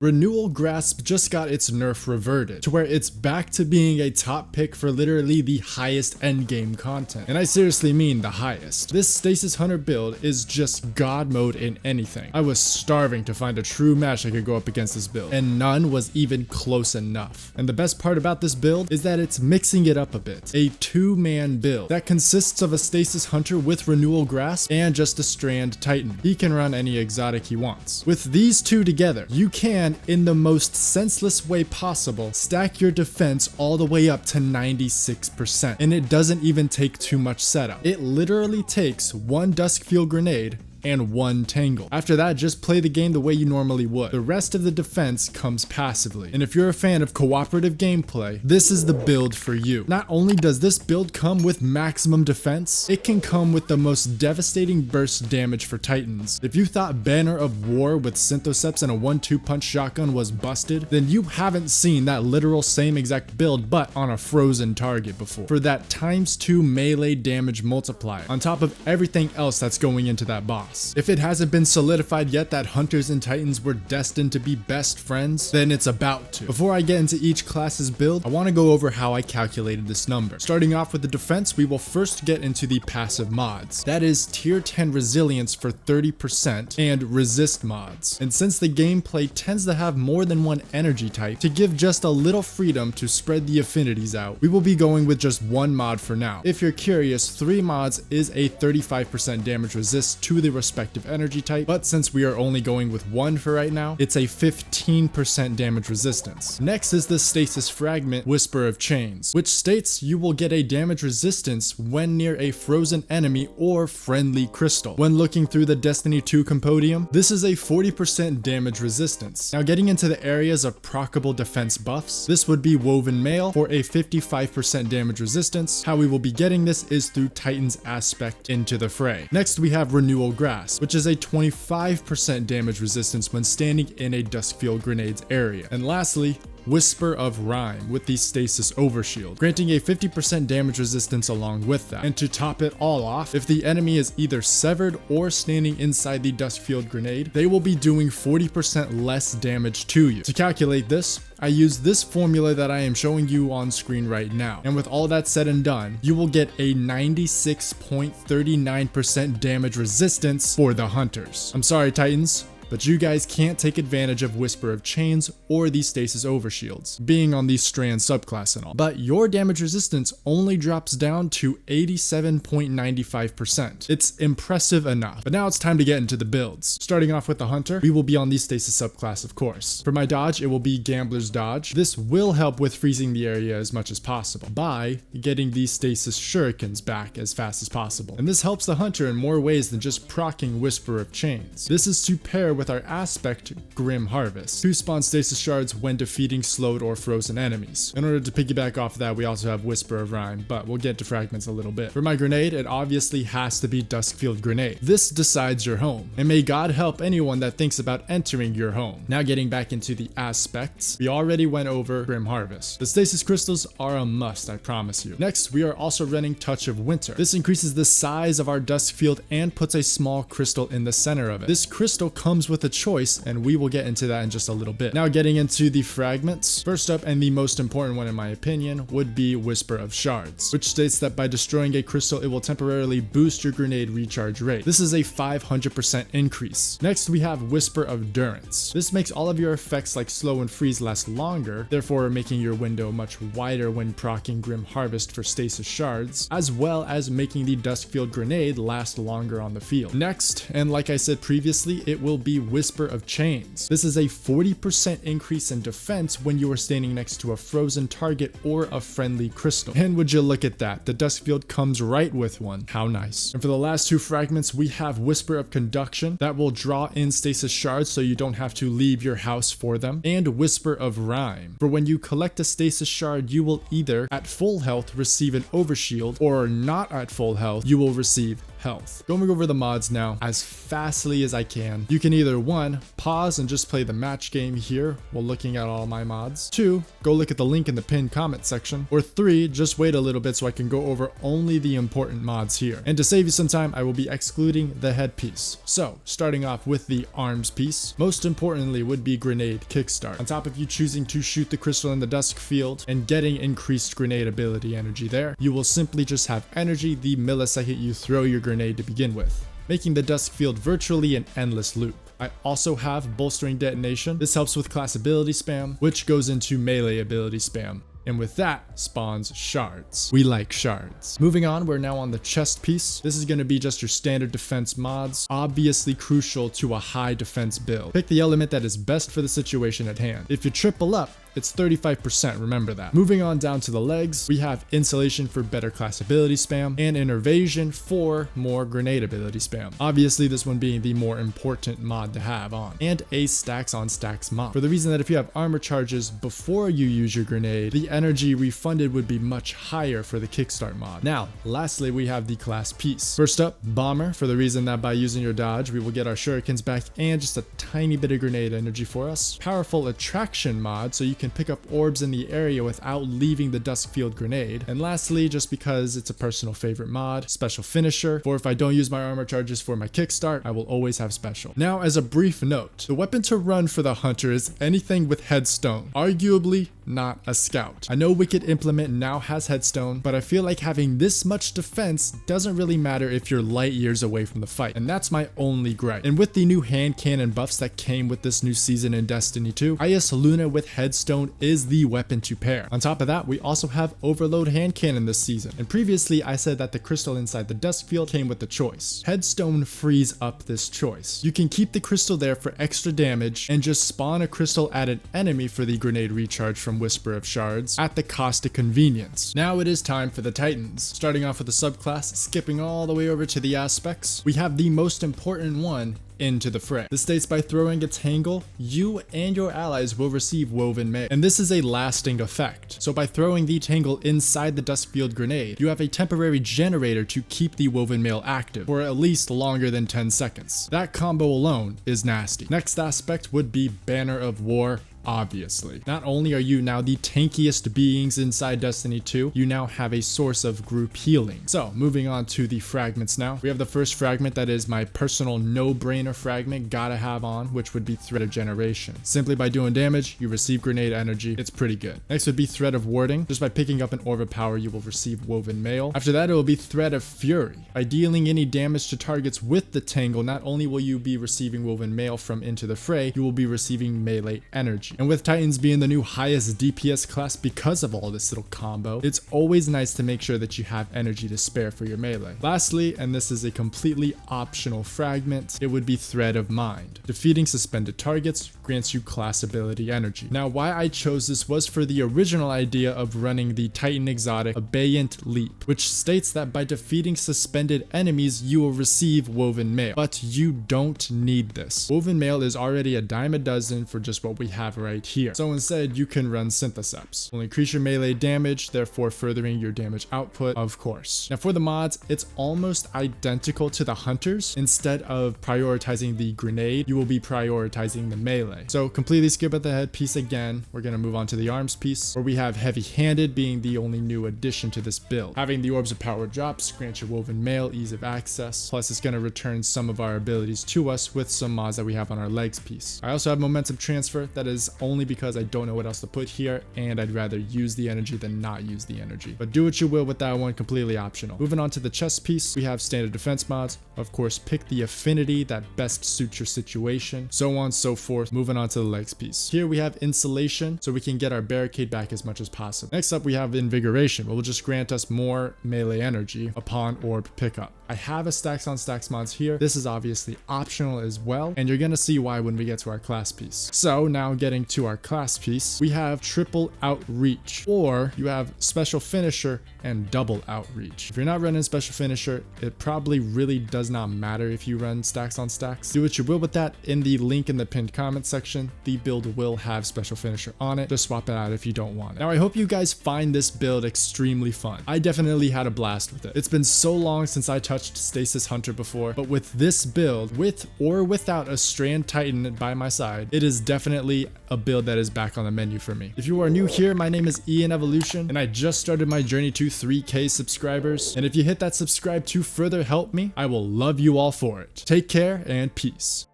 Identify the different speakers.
Speaker 1: Renewal Grasp just got its nerf reverted to where it's back to being a top pick for literally the highest endgame content. And I seriously mean the highest. This Stasis Hunter build is just god mode in anything. I was starving to find a true match I could go up against this build, and none was even close enough. And the best part about this build is that it's mixing it up a bit. A two-man build that consists of a Stasis Hunter with Renewal Grasp and just a Strand Titan. He can run any exotic he wants. With these two together, you can, in the most senseless way possible, stack your defense all the way up to 96%. And it doesn't even take too much setup. It literally takes one Duskfield grenade and one tangle. After that, just play the game the way you normally would. The rest of the defense comes passively. And if you're a fan of cooperative gameplay, this is the build for you. Not only does this build come with maximum defense, it can come with the most devastating burst damage for Titans. If you thought Banner of War with Synthoceps and a 1-2 punch shotgun was busted, then you haven't seen that literal same exact build but on a frozen target before. For that ×2 melee damage multiplier, on top of everything else that's going into that boss. If it hasn't been solidified yet that Hunters and Titans were destined to be best friends, then it's about to. Before I get into each class's build, I want to go over how I calculated this number. Starting off with the defense, we will first get into the passive mods. That is tier 10 resilience for 30% and resist mods. And since the gameplay tends to have more than one energy type, to give just a little freedom to spread the affinities out, we will be going with just one mod for now. If you're curious, 3 mods is a 35% damage resist to the respective energy type, but since we are only going with one for right now, it's a 15% damage resistance. Next is the Stasis Fragment Whisper of Chains, which states you will get a damage resistance when near a frozen enemy or friendly crystal. When looking through the Destiny 2 Compodium, this is a 40% damage resistance. Now getting into the areas of proccable defense buffs, this would be Woven Mail for a 55% damage resistance. How we will be getting this is through Titan's Aspect into the fray. Next we have Renewal Grasp, which is a 25% damage resistance when standing in a Duskfield Grenades area. And lastly, Whisper of Rhyme with the Stasis Overshield, granting a 50% damage resistance along with that. And to top it all off, if the enemy is either severed or standing inside the Duskfield Grenade, they will be doing 40% less damage to you. To calculate this, I use this formula that I am showing you on screen right now. And with all that said and done, you will get a 96.39% damage resistance for the Hunters. I'm sorry, Titans, but you guys can't take advantage of Whisper of Chains or the Stasis Overshields, being on the Strand subclass and all. But your damage resistance only drops down to 87.95%. It's impressive enough. But now it's time to get into the builds. Starting off with the Hunter, we will be on the Stasis subclass, of course. For my dodge, it will be Gambler's Dodge. This will help with freezing the area as much as possible by getting these Stasis Shurikens back as fast as possible. And this helps the Hunter in more ways than just proccing Whisper of Chains. This is to pair with our Aspect Grim Harvest, who spawn Stasis Shards when defeating slowed or frozen enemies. In order to piggyback off of that, we also have Whisper of Rhyme, but we'll get to fragments a little bit. For my grenade, it obviously has to be Duskfield Grenade. This decides your home, and may God help anyone that thinks about entering your home. Now getting back into the aspects, we already went over Grim Harvest. The Stasis Crystals are a must, I promise you. Next, we are also running Touch of Winter. This increases the size of our Duskfield and puts a small crystal in the center of it. This crystal comes with a choice, and we will get into that in just a little bit. Now getting into the fragments, first up and the most important one in my opinion would be Whisper of Shards, which states that by destroying a crystal it will temporarily boost your grenade recharge rate. This is a 500% increase. Next we have Whisper of Durance. This makes all of your effects like slow and freeze last longer, therefore making your window much wider when proccing Grim Harvest for Stasis Shards, as well as making the Duskfield Grenade last longer on the field. Next, and like I said previously, it will be Whisper of Chains. This is a 40% increase in defense when you are standing next to a frozen target or a friendly crystal. And would you look at that, the Duskfield comes right with one. How nice. And for the last two fragments, we have Whisper of Conduction that will draw in Stasis Shards so you don't have to leave your house for them, and Whisper of Rhyme. For when you collect a Stasis Shard, you will either at full health receive an Overshield, or not at full health, you will receive health. Going over the mods now as fastly as I can. You can either 1, pause and just play the match game here while looking at all my mods. 2, go look at the link in the pinned comment section. Or 3, just wait a little bit so I can go over only the important mods here. And to save you some time, I will be excluding the headpiece. So, starting off with the arms piece, most importantly would be grenade kickstart. On top of you choosing to shoot the crystal in the dusk field and getting increased grenade ability energy there, you will simply just have energy the millisecond you throw your grenade to begin with, making the dusk field virtually an endless loop. I also have bolstering detonation. This helps with class ability spam, which goes into melee ability spam. And with that, spawns shards. We like shards. Moving on, we're now on the chest piece. This is going to be just your standard defense mods, obviously crucial to a high defense build. Pick the element that is best for the situation at hand. If you triple up, it's 35%, remember that. Moving on down to the legs, we have insulation for better class ability spam and innervasion for more grenade ability spam. Obviously this one being the more important mod to have on. And a stacks on stacks mod, for the reason that if you have armor charges before you use your grenade, the energy refunded would be much higher for the kickstart mod. Now, lastly, we have the class piece. First up, bomber, for the reason that by using your dodge, we will get our shurikens back and just a tiny bit of grenade energy for us. Powerful attraction mod, so you can pick up orbs in the area without leaving the dusk field grenade. And lastly, just because it's a personal favorite mod, special finisher, for if I don't use my armor charges for my kickstart, I will always have special. Now, as a brief note, the weapon to run for the hunter is anything with headstone, arguably not a scout. I know Wicked Implement now has headstone, but I feel like having this much defense doesn't really matter if you're light years away from the fight, and that's my only gripe. And with the new hand cannon buffs that came with this new season in Destiny 2, IS Luna with headstone is the weapon to pair. On top of that, we also have overload hand cannon this season, and previously I said that the crystal inside the dusk field came with the choice. Headstone frees up this choice. You can keep the crystal there for extra damage and just spawn a crystal at an enemy for the grenade recharge from Whisper of Shards at the cost of convenience. Now it is time for the Titans. Starting off with the subclass, skipping all the way over to the aspects, we have the most important one into the fray. This states by throwing a tangle, you and your allies will receive woven mail, and this is a lasting effect. So by throwing the tangle inside the Duskfield grenade, you have a temporary generator to keep the woven mail active for at least longer than 10 seconds. That combo alone is nasty. Next aspect would be Banner of War. Obviously, not only are you now the tankiest beings inside Destiny 2, you now have a source of group healing. So moving on to the fragments now, we have the first fragment that is my personal no-brainer fragment, gotta have on, which would be Thread of Generation. Simply by doing damage, you receive grenade energy. It's pretty good. Next would be Thread of Warding. Just by picking up an Orb of Power, you will receive Woven Mail. After that, it will be Thread of Fury. By dealing any damage to targets with the Tangle, not only will you be receiving Woven Mail from Into the Fray, you will be receiving melee energy. And with Titans being the new highest DPS class because of all this little combo, it's always nice to make sure that you have energy to spare for your melee. Lastly, and this is a completely optional fragment, it would be Thread of Mind. Defeating suspended targets grants you class ability energy. Now, why I chose this was for the original idea of running the Titan exotic Abeyant Leap, which states that by defeating suspended enemies, you will receive Woven Mail, but you don't need this. Woven Mail is already a dime a dozen for just what we have right here. So instead, you can run Syntheseps. Will increase your melee damage, therefore furthering your damage output, of course. Now for the mods, it's almost identical to the Hunters. Instead of prioritizing the grenade, you will be prioritizing the melee. So completely skip at the headpiece again. We're going to move on to the arms piece, where we have Heavy-Handed being the only new addition to this build. Having the Orbs of Power drops grants your Woven Mail ease of access, plus it's going to return some of our abilities to us with some mods that we have on our legs piece. I also have Momentum Transfer, that is only because I don't know what else to put here, and I'd rather use the energy than not use the energy. But do what you will with that one, completely optional. Moving on to the chest piece, we have standard defense mods. Of course, pick the affinity that best suits your situation, so on and so forth. Moving on to the legs piece. Here we have insulation, so we can get our barricade back as much as possible. Next up, we have invigoration, which will just grant us more melee energy upon orb pickup. I have a stacks on stacks mods here. This is obviously optional as well, and you're gonna see why when we get to our class piece. So now getting to our class piece, we have triple outreach, or you have special finisher and double outreach. If you're not running special finisher, it probably really does not matter if you run stacks on stacks. Do what you will with that. In the link in the pinned comment section, the build will have special finisher on it. Just swap it out if you don't want it. Now I hope you guys find this build extremely fun. I definitely had a blast with it. It's been so long since I touched touched Stasis Hunter before, but with this build, with or without a Strand Titan by my side, it is definitely a build that is back on the menu for me. If you are new here, my name is Ian Evolution, and I just started my journey to 3K subscribers. And if you hit that subscribe to further help me, I will love you all for it. Take care and peace.